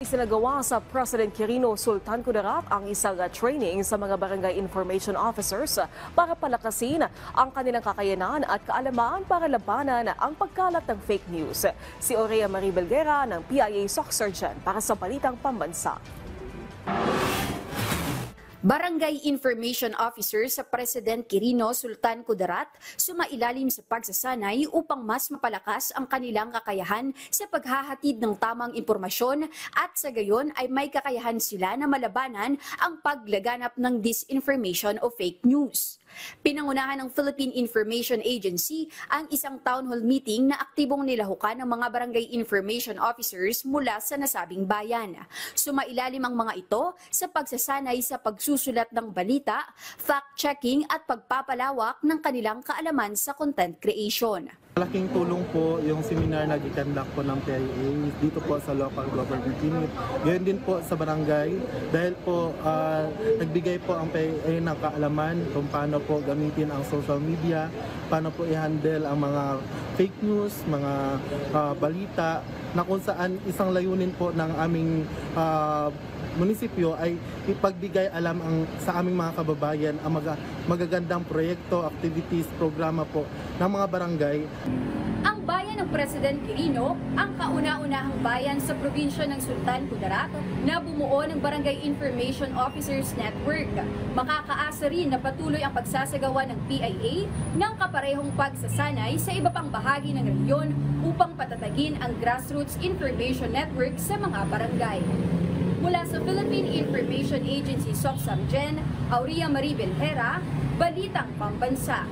Isinagawa sa President Quirino Sultan Kudarat ang isang training sa mga barangay information officers para palakasin ang kanilang kakayanan at kaalaman para labanan ang pagkalat ng fake news. Si Orea Marie Belguera ng PIA SOC Surgeon para sa Balitang Pambansa. Barangay Information Officer sa President Quirino Sultan Kudarat sumailalim sa pagsasanay upang mas mapalakas ang kanilang kakayahan sa paghahatid ng tamang impormasyon at sa gayon ay may kakayahan sila na malabanan ang paglaganap ng disinformation o fake news. Pinangunahan ng Philippine Information Agency ang isang town hall meeting na aktibong nilahukan ng mga barangay information officers mula sa nasabing bayan. Sumailalim ang mga ito sa pagsasanay sa pagsusulat ng balita, fact-checking at pagpapalawak ng kanilang kaalaman sa content creation. Malaking tulong po yung seminar na gikandak po ng PIA dito po sa local government unit. Ngayon din po sa barangay dahil po nagbigay po ang PIA ng kaalaman kung paano po gamitin ang social media, paano po i-handle ang mga fake news, mga balita na kung saan isang layunin po ng aming munisipyo ay ipagbigay alam sa aming mga kababayan ang magagandang proyekto, activities, programa po ng mga barangay. Ang bayan ng President Quirino ang kauna-unahang bayan sa probinsya ng Sultan Kudarat na bumuo ng Barangay Information Officers Network. Makakaasa rin na patuloy ang pagsasagawa ng PIA ng kaparehong pagsasanay sa iba pang bahagi ng rehiyon upang patatagin ang grassroots information network sa mga barangay. Mula sa Philippine Information Agency SOC Surgeon, Aurea Marie Belguera, Balitang Pambansa.